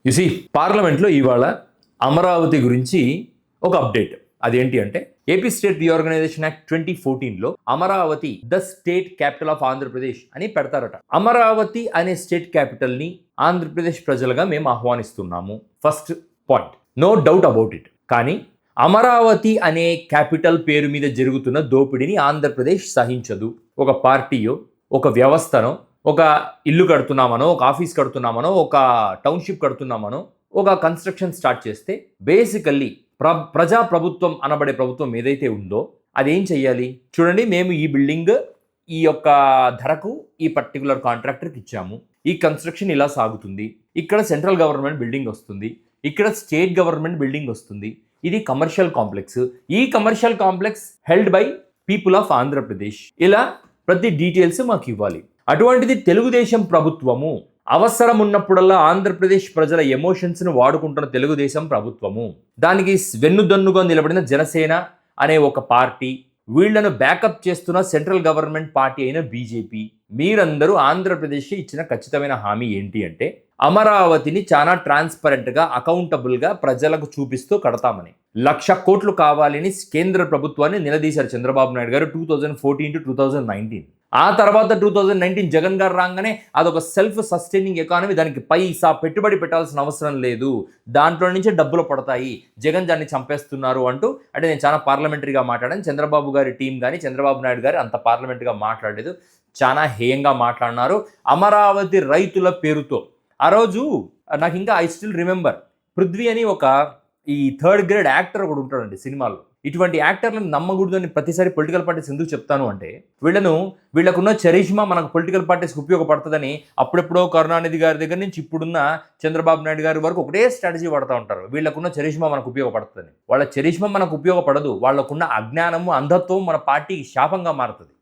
You see పార్లమెంట్లో ఇవాళ అమరావతి గురించి ఒక అప్డేట్. అదేంటి అంటే ఏపీ స్టేట్ రీఆర్గనైజేషన్ యాక్ట్ 2014లో Amaravati the state capital of Andhra Pradesh అని పెడతారట. అమరావతి అనే స్టేట్ క్యాపిటల్ ని ఆంధ్రప్రదేశ్ ప్రజలుగా మేము ఆహ్వానిస్తున్నాము. First point, no doubt about it. కానీ అమరావతి అనే క్యాపిటల్ పేరు మీద జరుగుతున్న దోపిడీని ఆంధ్రప్రదేశ్ సహించదు. ఒక పార్టీయో, ఒక వ్యవస్థనో, ఒక ఇల్లు కడుతున్నామనో, ఒక ఆఫీస్ కడుతున్నామనో, ఒక టౌన్షిప్ కడుతున్నామనో, ఒక కన్స్ట్రక్షన్ స్టార్ట్ చేస్తే బేసికల్లీ ప్రజా ప్రభుత్వం అనబడే ప్రభుత్వం ఏదైతే ఉందో అదేం చెయ్యాలి? చూడండి, మేము ఈ బిల్డింగ్ ఈ యొక్క ధరకు ఈ పర్టికులర్ కాంట్రాక్టర్కి ఇచ్చాము, ఈ కన్స్ట్రక్షన్ ఇలా సాగుతుంది, ఇక్కడ సెంట్రల్ గవర్నమెంట్ బిల్డింగ్ వస్తుంది, ఇక్కడ స్టేట్ గవర్నమెంట్ బిల్డింగ్ వస్తుంది, ఇది కమర్షియల్ కాంప్లెక్స్, ఈ commercial complex held by people of Andhra Pradesh, ఇలా ప్రతి డీటెయిల్స్ మాకు ఇవ్వాలి. అటువంటిది తెలుగుదేశం ప్రభుత్వము, అవసరం ఉన్నప్పుడల్లా ఆంధ్రప్రదేశ్ ప్రజల ఎమోషన్స్ను వాడుకుంటున్న తెలుగుదేశం ప్రభుత్వము, దానికి వెన్నుదన్నుగా నిలబడిన జనసేన అనే ఒక పార్టీ, వీళ్లను బ్యాకప్ చేస్తున్న సెంట్రల్ గవర్నమెంట్ పార్టీ అయిన బీజేపీ, మీరందరూ ఆంధ్రప్రదేశ్కి ఇచ్చిన ఖచ్చితమైన హామీ ఏంటి అంటే అమరావతిని చాలా ట్రాన్స్పరెంట్గా, అకౌంటబుల్గా ప్రజలకు చూపిస్తూ కడతామని. 1,00,000 కోట్లు కావాలని కేంద్ర ప్రభుత్వాన్ని నిలదీశారు చంద్రబాబు నాయుడు గారు 2014 to 2019. ఆ తర్వాత 2019 జగన్ గారు రాగానే అదొక సెల్ఫ్ సస్టైనింగ్ ఎకానమీ, దానికి పైసా పెట్టుబడి పెట్టాల్సిన అవసరం లేదు, దాంట్లో నుంచే డబ్బులు పడతాయి, జగన్ దాన్ని చంపేస్తున్నారు అంటూ. అంటే నేను చాలా పార్లమెంటరీగా మాట్లాడాను, చంద్రబాబు గారి టీం కానీ చంద్రబాబు నాయుడు గారు అంత పార్లమెంటరీగా మాట్లాడలేదు, చాలా హేయంగా మాట్లాడినారు అమరావతి రైతుల పేరుతో. ఆ రోజు నాకు ఇంకా ఐ స్టిల్ రిమెంబర్, పృథ్వీ అని ఒక ఈ 3rd grade యాక్టర్ ఒకడు ఉంటాడండి సినిమాలో. ఇటువంటి యాక్టర్లను నమ్మకూడదని ప్రతిసారి పొలిటికల్ పార్టీస్ ఎందుకు చెప్తాను అంటే, వీళ్ళకున్న చరిష్మా మనకు పొలిటికల్ పార్టీస్కి ఉపయోగపడుతుందని అప్పుడెప్పుడో కరుణానిధి గారి దగ్గర నుంచి ఇప్పుడున్న చంద్రబాబు నాయుడు గారి వరకు ఒకటే స్ట్రాటజీ పడుతూ ఉంటారు. వీళ్ళకున్న చరిష్మా మనకు ఉపయోగపడుతుందని. వాళ్ళ చరిష్మా మనకు ఉపయోగపడదు, వాళ్ళకున్న అజ్ఞానము, అంధత్వం మన పార్టీకి శాపంగా మారుతుంది.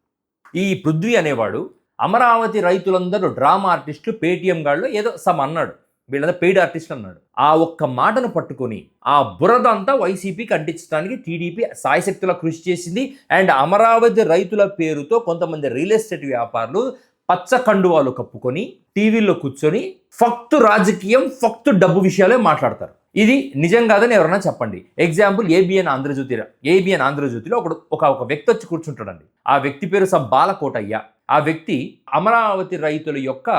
ఈ పృథ్వీ అనేవాడు అమరావతి రైతులందరూ డ్రామా ఆర్టిస్టులు, పేటీఎం గాళ్ళు ఏదో సమ్ అన్నాడు, వీళ్ళంతా పెయిడ్ ఆర్టిస్ట్ అన్నాడు. ఆ ఒక్క మాటను పట్టుకొని ఆ బురద అంతా వైసీపీకి అంటించడానికి టీడీపీ సాయశక్తులా కృషి చేసింది. అండ్ అమరావతి రైతుల పేరుతో కొంతమంది రియల్ ఎస్టేట్ వ్యాపారులు పచ్చ కండువాలు కప్పుకొని టీవీల్లో కూర్చొని ఫక్తు రాజకీయం, ఫక్తు డబ్బు విషయాలే మాట్లాడతారు. ఇది నిజం కాదని ఎవరైనా చెప్పండి. ఎగ్జాంపుల్ ఏబిఎన్ ఆంధ్రజ్యోతిలో ఒక వ్యక్తి వచ్చి కూర్చుంటాడండి. ఆ వ్యక్తి పేరు బాలకోటయ్య. ఆ వ్యక్తి అమరావతి రైతుల యొక్క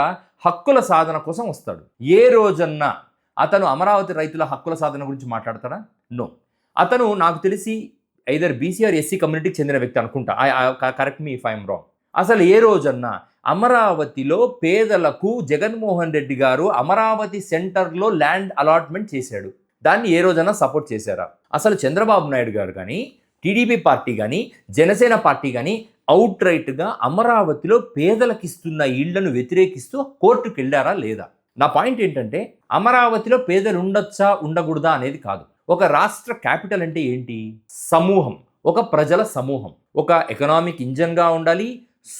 హక్కుల సాధన కోసం వస్తాడు. ఏ రోజన్నా అతను అమరావతి రైతుల హక్కుల సాధన గురించి మాట్లాడతాడా? నో. అతను నాకు తెలిసి ఐదర్ బీసీ ఆర్ ఎస్సీ కమ్యూనిటీకి చెందిన వ్యక్తి అనుకుంటా, correct me if I'm wrong. అసలు ఏ రోజన్నా అమరావతిలో పేదలకు జగన్మోహన్ రెడ్డి గారు అమరావతి సెంటర్లో ల్యాండ్ అలాట్మెంట్ చేశాడు, దాన్ని ఏ రోజన్నా సపోర్ట్ చేశారా? అసలు చంద్రబాబు నాయుడు గారు కానీ, టీడీపీ పార్టీ కానీ, జనసేన పార్టీ కానీ అవుట్ రైట్గా అమరావతిలో పేదలకు ఇస్తున్న ఇళ్లను వ్యతిరేకిస్తూ కోర్టుకు వెళ్ళారా లేదా? నా పాయింట్ ఏంటంటే, అమరావతిలో పేదలు ఉండొచ్చా ఉండకూడదా అనేది కాదు. ఒక రాష్ట్ర క్యాపిటల్ అంటే ఏంటి? సమూహం, ఒక ప్రజల సమూహం, ఒక ఎకనామిక్ ఇంజన్గా ఉండాలి,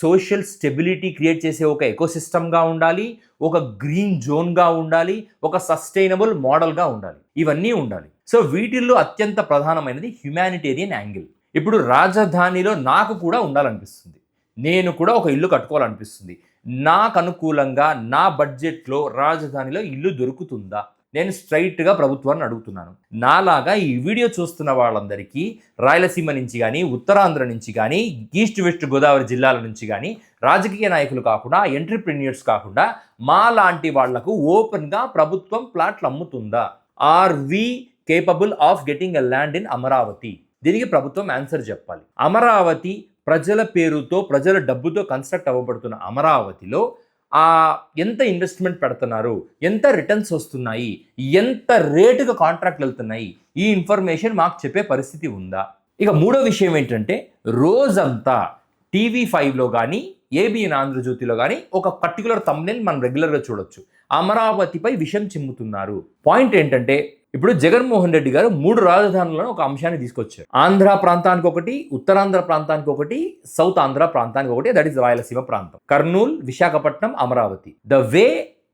సోషల్ స్టెబిలిటీ క్రియేట్ చేసే ఒక ఎకోసిస్టమ్గా ఉండాలి, ఒక గ్రీన్ జోన్గా ఉండాలి, ఒక సస్టైనబుల్ మోడల్గా ఉండాలి, ఇవన్నీ ఉండాలి. సో వీటిల్లో అత్యంత ప్రధానమైనది హ్యుమానిటేరియన్ యాంగిల్. ఇప్పుడు రాజధానిలో నాకు కూడా ఉండాలనిపిస్తుంది, నేను కూడా ఒక ఇల్లు కట్టుకోవాలనిపిస్తుంది. నాకు అనుకూలంగా నా బడ్జెట్లో రాజధానిలో ఇల్లు దొరుకుతుందా? నేను స్ట్రైట్గా ప్రభుత్వాన్ని అడుగుతున్నాను. నాలాగా ఈ వీడియో చూస్తున్న వాళ్ళందరికీ రాయలసీమ నుంచి కానీ, ఉత్తరాంధ్ర నుంచి కానీ, ఈస్ట్ వెస్ట్ గోదావరి జిల్లాల నుంచి కానీ, రాజకీయ నాయకులు కాకుండా, ఎంటర్‌ప్రెన్యూర్స్ కాకుండా మా లాంటి వాళ్లకు ఓపెన్గా ప్రభుత్వం ప్లాట్లు అమ్ముతుందా? Are we capable of getting a land in Amaravati? దీనికి ప్రభుత్వం ఆన్సర్ చెప్పాలి. అమరావతి ప్రజల పేరుతో, ప్రజల డబ్బుతో కన్స్ట్రక్ట్ అవ్వబడుతున్న అమరావతిలో ఎంత ఇన్వెస్ట్మెంట్ పెడుతున్నారు, ఎంత రిటర్న్స్ వస్తున్నాయి, ఎంత రేటుగా కాంట్రాక్ట్లు వెళ్తున్నాయి, ఈ ఇన్ఫర్మేషన్ మాకు చెప్పే పరిస్థితి ఉందా? ఇక మూడో విషయం ఏంటంటే, రోజంతా TV5లో కానీ, ఏబిఎన్ ఆంధ్రజ్యోతిలో కానీ ఒక పర్టికులర్ థంబ్నెయిల్ మనం రెగ్యులర్గా చూడొచ్చు, అమరావతిపై విషం చిమ్ముతున్నారు. పాయింట్ ఏంటంటే, ఇప్పుడు జగన్మోహన్ రెడ్డి గారు 3 రాజధానులను ఒక అంశాన్ని తీసుకొచ్చారు. ఆంధ్ర ప్రాంతానికి ఒకటి, ఉత్తరాంధ్ర ప్రాంతానికి ఒకటి, సౌత్ ఆంధ్ర ప్రాంతానికి ఒకటి, దట్ ఈస్ రాయలసీమ ప్రాంతం, Kurnool, Visakhapatnam, Amaravati. The way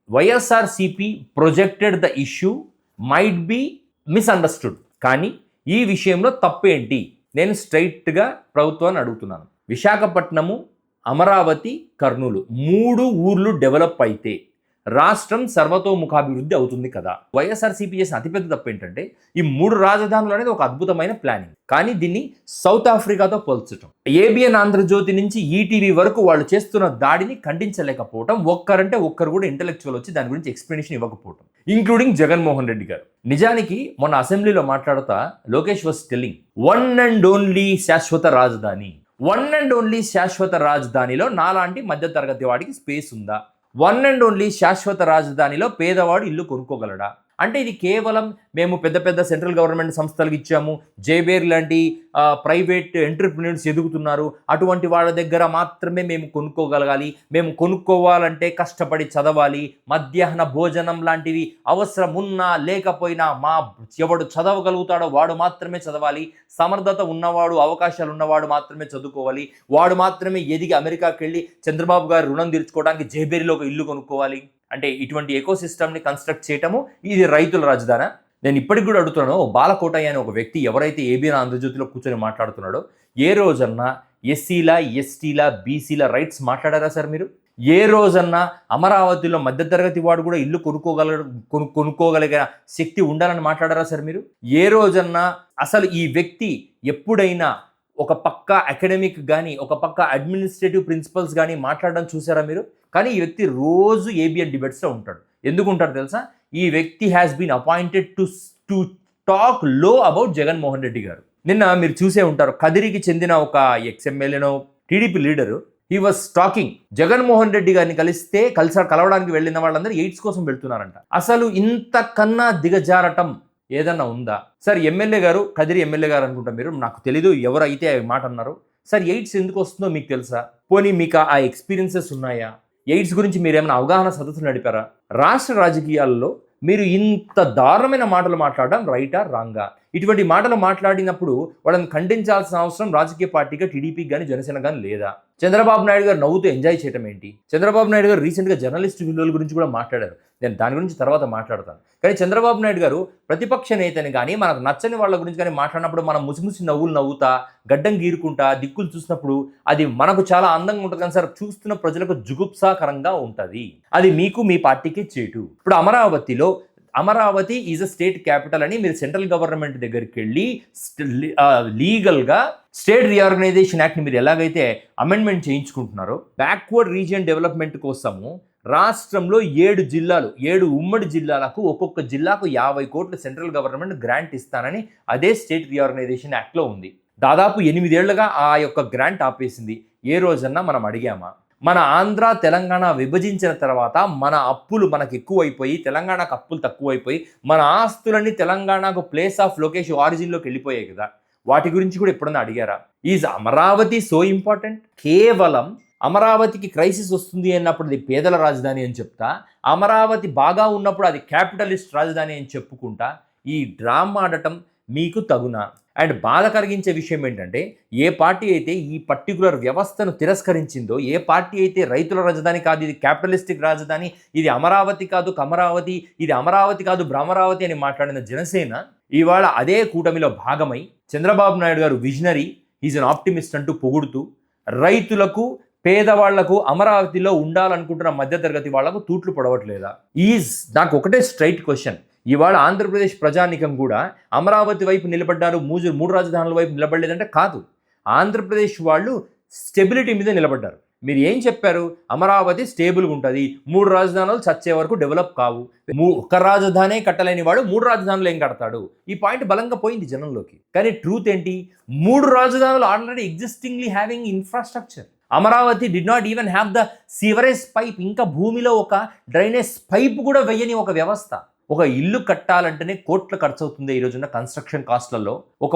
YSRCP projected the issue might be misunderstood. కానీ ఈ విషయంలో తప్పేంటి? నేను స్ట్రైట్గా ప్రభుత్వాన్ని అడుగుతున్నాను. విశాఖపట్నము, అమరావతి, కర్నూలు 3 ఊర్లు డెవలప్ అయితే రాష్ట్రం సర్వతోముఖాభివృద్ధి అవుతుంది కదా. వైఎస్ఆర్సీపీ చేసిన అతిపెద్ద తప్పు ఏంటంటే ఈ 3 రాజధానులు అనేది ఒక అద్భుతమైన ప్లానింగ్, కానీ దీన్ని సౌత్ ఆఫ్రికాతో పోల్చడం, ఏబిఎన్ ఆంధ్రజ్యోతి నుంచి ఈటీవీ వరకు వాళ్ళు చేస్తున్న దాడిని ఖండించలేకపోవడం, ఒక్కరంటే ఒక్కరు కూడా ఇంటెలెక్చువల్ వచ్చి దాని గురించి ఎక్స్ప్లెనేషన్ ఇవ్వకపోవడం, ఇంక్లూడింగ్ జగన్మోహన్ రెడ్డి గారు. నిజానికి మొన్న అసెంబ్లీలో మాట్లాడుతా Lokesh was telling one and only శాశ్వత రాజధాని, వన్ అండ్ ఓన్లీ శాశ్వత రాజధానిలో నాలాంటి మధ్యతరగతి వాడికి స్పేస్ ఉందా? వన్ అండ్ ఓన్లీ శాశ్వత రాజధానిలో పేదవాడు ఇల్లు కొనుక్కోగలడా? అంటే ఇది కేవలం మేము పెద్ద పెద్ద సెంట్రల్ గవర్నమెంట్ సంస్థలకు ఇచ్చాము, జేబేర్ లాంటి ప్రైవేట్ ఎంటర్ప్రినర్స్ ఎదుగుతున్నారు, అటువంటి వాళ్ళ దగ్గర మాత్రమే మేము కొనుక్కోగలగాలి, మేము కొనుక్కోవాలంటే కష్టపడి చదవాలి, మధ్యాహ్న భోజనం లాంటివి అవసరం ఉన్నా లేకపోయినా ఎవడు చదవగలుగుతాడో వాడు మాత్రమే చదవాలి, సమర్థత ఉన్నవాడు అవకాశాలు ఉన్నవాడు మాత్రమే చదువుకోవాలి, వాడు మాత్రమే ఎదిగి అమెరికాకి వెళ్ళి చంద్రబాబు గారు రుణం తీర్చుకోవడానికి జేబేరిలో ఒక ఇల్లు కొనుక్కోవాలి. అంటే ఇటువంటి ఎకోసిస్టమ్ని కన్స్ట్రక్ట్ చేయటము ఇది రైతుల రాజధాని. నేను ఇప్పటికి కూడా అడుగుతున్నాను, బాలకోటయ్య అనే ఒక వ్యక్తి ఎవరైతే ఏబిఎన్ ఆంధ్రజ్యోతిలో కూర్చొని మాట్లాడుతున్నాడో ఏ రోజన్నా ఎస్సీల ఎస్టీల బీసీల రైట్స్ మాట్లాడారా సార్ మీరు? ఏ రోజన్నా అమరావతిలో మధ్యతరగతి వాడు కూడా ఇల్లు కొనుక్కోగలిగే శక్తి ఉండాలని మాట్లాడారా సార్ మీరు? ఏ రోజన్నా అసలు ఈ వ్యక్తి ఎప్పుడైనా ఒక పక్క అకాడమిక్ కానీ ఒక పక్క అడ్మినిస్ట్రేటివ్ ప్రిన్సిపల్స్ కానీ మాట్లాడడం చూసారా మీరు? కానీ ఈ వ్యక్తి రోజు ఏబిఎన్ డిబేట్స్లో ఉంటాడు. ఎందుకు ఉంటాడు తెలుసా? ఈ వ్యక్తి has been appointed to talk లో అబౌట్ జగన్మోహన్ రెడ్డి గారు. నిన్న మీరు చూసే ఉంటారు, కదిరికి చెందిన ఒక ఎక్స్ఎమ్మెల్యేనో TDP leader he was talking, Jaganmohan Reddy గారిని కలవడానికి వెళ్ళిన వాళ్ళందరూ ఎయిడ్స్ కోసం వెళ్తున్నారంట. అసలు ఇంతకన్నా దిగజారటం ఏదన్నా ఉందా సార్? ఎమ్మెల్యే గారు, కదిరి ఎమ్మెల్యే గారు అనుకుంటా మీరు, నాకు తెలీదు ఎవరైతే మాట అన్నారు సార్. ఎయిడ్స్ ఎందుకు వస్తుందో మీకు తెలుసా? పోనీ మీకు ఆ ఎక్స్పీరియన్సెస్ ఉన్నాయా? ఎయిడ్స్ గురించి మీరు ఏమైనా అవగాహన సదస్సులు నడిపారా? రాష్ట్ర రాజకీయాల్లో మీరు ఇంత దారుణమైన మాటలు మాట్లాడడం రైటా రాంగా? ఇటువంటి మాటలు మాట్లాడినప్పుడు వాళ్ళని ఖండించాల్సిన అవసరం రాజకీయ పార్టీగా టీడీపీకి కానీ జనసేన కానీ లేదా? చంద్రబాబు నాయుడు గారు నవ్వుతూ ఎంజాయ్ చేయడం ఏంటి? చంద్రబాబు నాయుడు గారు రీసెంట్గా జర్నలిస్ట్ విలువల గురించి కూడా మాట్లాడారు, నేను దాని గురించి తర్వాత మాట్లాడతాను. కానీ చంద్రబాబు నాయుడు గారు ప్రతిపక్ష నేతని కానీ మనకు నచ్చని వాళ్ళ గురించి కానీ మాట్లాడినప్పుడు మనం ముసిముసి నవ్వులు నవ్వుతా గడ్డం గీరుకుంటా దిక్కులు చూసినప్పుడు అది మనకు చాలా అందంగా ఉంటుంది, కానీ సార్ చూస్తున్న ప్రజలకు జుగుప్సాకరంగా ఉంటుంది. అది మీకు మీ పార్టీకి చేటు. ఇప్పుడు Amaravati is a state capital అని మీరు సెంట్రల్ గవర్నమెంట్ దగ్గరికి వెళ్ళి లీగల్గా స్టేట్ రీఆర్గనైజేషన్ యాక్ట్ని మీరు ఎలాగైతే అమెండ్మెంట్ చేయించుకుంటున్నారో, బ్యాక్వర్డ్ రీజియన్ డెవలప్మెంట్ కోసము రాష్ట్రంలో 7 ఉమ్మడి జిల్లాలకు ఒక్కొక్క జిల్లాకు 50 కోట్ల సెంట్రల్ గవర్నమెంట్ గ్రాంట్ ఇస్తానని అదే స్టేట్ రీఆర్గనైజేషన్ యాక్ట్లో ఉంది. దాదాపు 8 ఏళ్లుగా ఆ యొక్క గ్రాంట్ ఆపేసింది. ఏ రోజన్నా మనం అడిగామా? మన ఆంధ్ర తెలంగాణ విభజించిన తర్వాత మన అప్పులు మనకు ఎక్కువైపోయి తెలంగాణకు అప్పులు తక్కువైపోయి మన ఆస్తులన్నీ తెలంగాణకు ప్లేస్ ఆఫ్ లొకేషన్ ఆరిజిన్లోకి వెళ్ళిపోయాయి కదా, వాటి గురించి కూడా ఎప్పుడన్నా అడిగారా? Is Amaravati so important? కేవలం అమరావతికి క్రైసిస్ వస్తుంది అన్నప్పుడు అది పేదల రాజధాని అని చెప్తా, అమరావతి బాగా ఉన్నప్పుడు అది క్యాపిటలిస్ట్ రాజధాని అని చెప్పుకుంటా ఈ డ్రామా ఆడటం మీకు తగునా? అండ్ బాధ కలిగించే విషయం ఏంటంటే, ఏ పార్టీ అయితే ఈ పర్టికులర్ వ్యవస్థను తిరస్కరించిందో, ఏ పార్టీ అయితే రైతుల రాజధాని కాదు ఇది క్యాపిటలిస్టిక్ రాజధాని, ఇది అమరావతి కాదు కమరావతి, ఇది అమరావతి కాదు భ్రమరావతి అని మాట్లాడిన జనసేన ఇవాళ అదే కూటమిలో భాగమై చంద్రబాబు నాయుడు గారు విజనరీ, ఈజ్ అన్ ఆప్టిమిస్ట్ అంటూ పొగుడుతూ రైతులకు పేదవాళ్లకు అమరావతిలో ఉండాలనుకుంటున్న మధ్యతరగతి వాళ్లకు తూట్లు పొడవట్లేదా? నాకు ఒకటే స్ట్రైట్ క్వశ్చన్. ఇవాళ ఆంధ్రప్రదేశ్ ప్రజానికం కూడా అమరావతి వైపు నిలబడ్డారు, 3 రాజధానుల వైపు నిలబడలేదంటే కాదు. ఆంధ్రప్రదేశ్ వాళ్ళు స్టెబిలిటీ మీద నిలబడ్డారు. మీరు ఏం చెప్పారు? అమరావతి స్టేబుల్గా ఉంటుంది, 3 రాజధానులు చచ్చే వరకు డెవలప్ కావు, ఒక రాజధానే కట్టలేని వాడు 3 రాజధానులు ఏం కడతాడు? ఈ పాయింట్ బలంగా పోయింది జనంలోకి. కానీ ట్రూత్ ఏంటి? 3 రాజధానులు already existingly having infrastructure. Amaravati did not even have the sewerage pipe, ఇంకా భూమిలో ఒక డ్రైనేజ్ పైప్ కూడా వెయ్యని ఒక వ్యవస్థ. ఒక ఇల్లు కట్టాలంటేనే కోట్ల ఖర్చు అవుతుంది ఈ రోజున్న కన్స్ట్రక్షన్ కాస్ట్లలో. ఒక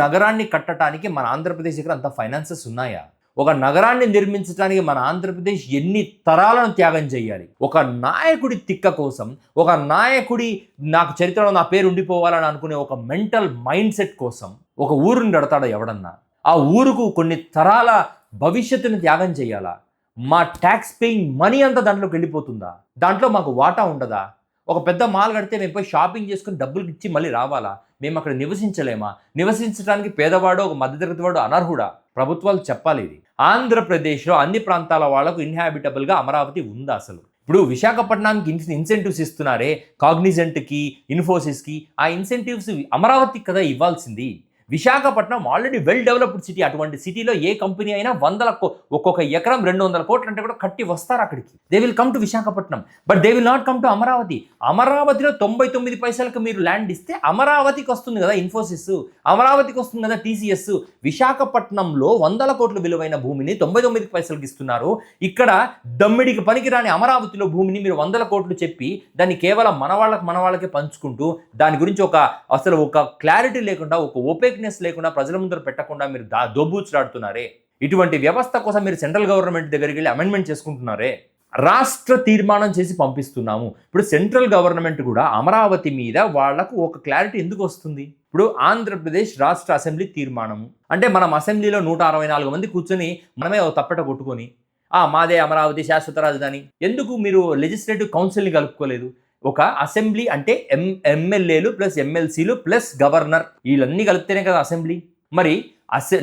నగరాన్ని కట్టడానికి మన ఆంధ్రప్రదేశ్ దగ్గర అంత ఫైనాన్సెస్ ఉన్నాయా? ఒక నగరాన్ని నిర్మించడానికి మన ఆంధ్రప్రదేశ్ ఎన్ని తరాలను త్యాగం చేయాలి? ఒక నాయకుడి తిక్క కోసం, ఒక నాయకుడి నాకు చరిత్రలో నా పేరు ఉండిపోవాలని అనుకునే ఒక మెంటల్ మైండ్ సెట్ కోసం ఒక ఊరుని కడతాడా ఎవడన్నా? ఆ ఊరుకు కొన్ని తరాల భవిష్యత్తుని త్యాగం చేయాలా? మా ట్యాక్స్ పేయింగ్ మనీ అంతా దాంట్లోకి వెళ్ళిపోతుందా? దాంట్లో మాకు వాటా ఉండదా? ఒక పెద్ద మాల్ కడితే మేము పోయి షాపింగ్ చేసుకుని డబ్బులు ఇచ్చి మళ్ళీ రావాలా? మేము అక్కడ నివసించలేమా? నివసించడానికి పేదవాడు ఒక మధ్యతరగతి వాడు అనర్హుడా? ప్రభుత్వాలు చెప్పాలి ఇది. ఆంధ్రప్రదేశ్లో అన్ని ప్రాంతాల వాళ్లకు ఇన్హాబిటబుల్గా అమరావతి ఉందా? అసలు ఇప్పుడు విశాఖపట్నానికి ఇన్సెంటివ్స్ ఇస్తున్నారే, కాగ్నిజెంట్కి, ఇన్ఫోసిస్కి, ఆ ఇన్సెంటివ్స్ అమరావతికి కదా ఇవ్వాల్సింది. Visakhapatnam already well developed city. అటువంటి సిటీలో ఏ కంపెనీ అయినా ఒక్కొక్క ఎకరం 200 కోట్లు అంటే కూడా కట్టి వస్తారు అక్కడికి. They will come to Visakhapatnam, but they will not come to Amaravati. అమరావతిలో 99 పైసలకు మీరు ల్యాండ్ ఇస్తే అమరావతికి వస్తుంది కదా ఇన్ఫోసిస్, అమరావతికి వస్తుంది కదా టీసీఎస్. విశాఖపట్నంలో 100 కోట్ల విలువైన భూమిని 99 పైసలకు ఇస్తున్నారు. ఇక్కడ దమ్మిడికి పనికిరాని అమరావతిలో భూమిని మీరు 100 కోట్లు చెప్పి దాన్ని కేవలం మన వాళ్ళకే పంచుకుంటూ దాని గురించి అసలు ఒక క్లారిటీ లేకుండా, ఒక ఓపెక్నెస్ లేకుండా, ప్రజల ముందర పెట్టకుండా మీరు దోబూచులాడుతున్నారే. ఇటువంటి వ్యవస్థ కోసం మీరు సెంట్రల్ గవర్నమెంట్ దగ్గరికి వెళ్ళి అమెండ్మెంట్ చేసుకుంటున్నారే. రాష్ట్ర తీర్మానం చేసి పంపిస్తున్నాము. ఇప్పుడు సెంట్రల్ గవర్నమెంట్ కూడా అమరావతి మీద వాళ్లకు ఒక క్లారిటీ ఎందుకు వస్తుంది? ఇప్పుడు ఆంధ్రప్రదేశ్ రాష్ట్ర అసెంబ్లీ తీర్మానము అంటే మనం అసెంబ్లీలో 164 మంది కూర్చొని మనమే తప్పట కొట్టుకొని మాదే అమరావతి శాశ్వత రాజధాని. ఎందుకు మీరు లెజిస్లేటివ్ కౌన్సిల్ని కలుపుకోలేదు? ఒక అసెంబ్లీ అంటే ఎమ్మెల్యేలు ప్లస్ ఎమ్మెల్సీలు ప్లస్ గవర్నర్, వీళ్ళన్నీ కలిపితేనే కదా అసెంబ్లీ. మరి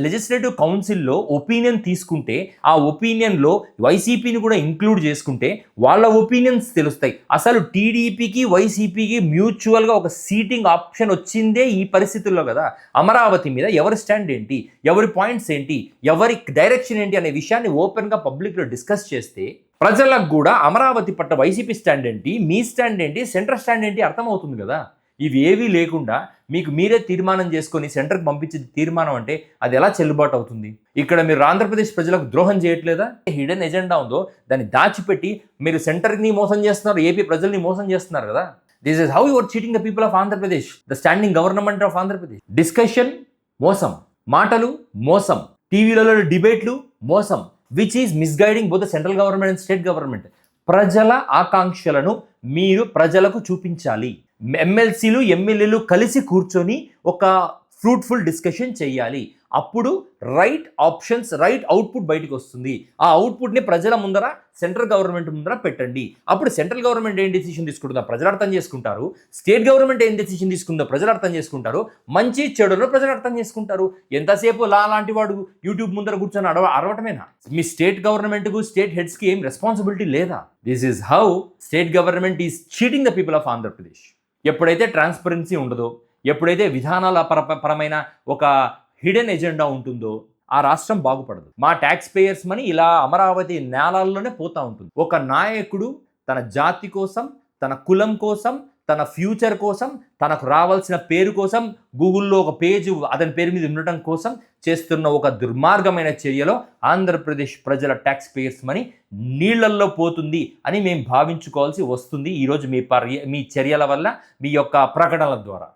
లెజిస్లేటివ్ కౌన్సిల్లో ఒపీనియన్ తీసుకుంటే ఆ ఒపీనియన్లో వైసీపీని కూడా ఇంక్లూడ్ చేసుకుంటే వాళ్ళ ఒపీనియన్స్ తెలుస్తాయి. అసలు టీడీపీకి వైసీపీకి మ్యూచువల్గా ఒక సీటింగ్ ఆప్షన్ వచ్చిందే ఈ పరిస్థితుల్లో కదా. అమరావతి మీద ఎవరి స్టాండ్ ఏంటి, ఎవరి పాయింట్స్ ఏంటి, ఎవరి డైరెక్షన్ ఏంటి అనే విషయాన్ని ఓపెన్గా పబ్లిక్లో డిస్కస్ చేస్తే ప్రజలకు కూడా అమరావతి పట్ల వైసీపీ స్టాండ్ ఏంటి, మీ స్టాండ్ ఏంటి, సెంటర్ స్టాండ్ ఏంటి అర్థమవుతుంది కదా. ఇవి ఏవీ లేకుండా మీకు మీరే తీర్మానం చేసుకొని సెంటర్కి పంపించే తీర్మానం అంటే అది ఎలా చెల్లుబాటు అవుతుంది? ఇక్కడ మీరు ఆంధ్రప్రదేశ్ ప్రజలకు ద్రోహం చేయట్లేదా? హిడెన్ ఎజెండా ఉందో దాన్ని దాచిపెట్టి మీరు సెంటర్ని మోసం చేస్తున్నారు, ఏపీ ప్రజల్ని మోసం చేస్తున్నారు కదా. This is how you are cheating the people of Andhra Pradesh, the standing government of Andhra Pradesh. Discussion మోసం, మాటలు మోసం, టీవీలలో డిబేట్లు మోసం, which is misguiding both the central government and state government. ప్రజల ఆకాంక్షలను మీరు ప్రజలకు చూపించాలి. ఎమ్మెల్సీలు ఎమ్మెల్యేలు కలిసి కూర్చొని ఒక ఫ్రూట్ఫుల్ డిస్కషన్ చేయాలి. అప్పుడు రైట్ ఆప్షన్స్, రైట్ అవుట్పుట్ బయటకు వస్తుంది. ఆ అవుట్పుట్ని ప్రజల ముందర, సెంట్రల్ గవర్నమెంట్ ముందర పెట్టండి. అప్పుడు సెంట్రల్ గవర్నమెంట్ ఏం డెసిషన్ తీసుకుంటుందో ప్రజలు అర్థం చేసుకుంటారు, స్టేట్ గవర్నమెంట్ ఏం డెసిషన్ తీసుకుందో ప్రజలు అర్థం చేసుకుంటారు, మంచి చెడును ప్రజలు అర్థం చేసుకుంటారు. ఎంతసేపు లాంటి వాడు యూట్యూబ్ ముందర కూర్చొని అరవటమేనా? మీ స్టేట్ గవర్నమెంట్కు, స్టేట్ హెడ్స్కి ఏం రెస్పాన్సిబిలిటీ లేదా? This is how state government is cheating the people of Andhra Pradesh. ఎప్పుడైతే ట్రాన్స్పరెన్సీ ఉండదో, ఎప్పుడైతే విధానాల పరమైన ఒక హిడెన్ ఎజెండా ఉంటుందో ఆ రాష్ట్రం బాగుపడదు. మా ట్యాక్స్ పేయర్స్ మనీ ఇలా అమరావతి నేలల్లోనే పోతూ ఉంటుంది. ఒక నాయకుడు తన జాతి కోసం, తన కులం కోసం, తన ఫ్యూచర్ కోసం, తనకు రావాల్సిన పేరు కోసం, గూగుల్లో ఒక పేజ్ అతని పేరు మీద ఉండటం కోసం చేస్తున్న ఒక దుర్మార్గమైన చర్యలో ఆంధ్రప్రదేశ్ ప్రజల ట్యాక్స్ పేయర్స్ మనీ నీళ్లల్లో పోతుంది అని మేము భావించుకోవాల్సి వస్తుంది ఈరోజు మీ చర్యల వల్ల, మీ యొక్క ప్రకటనల ద్వారా.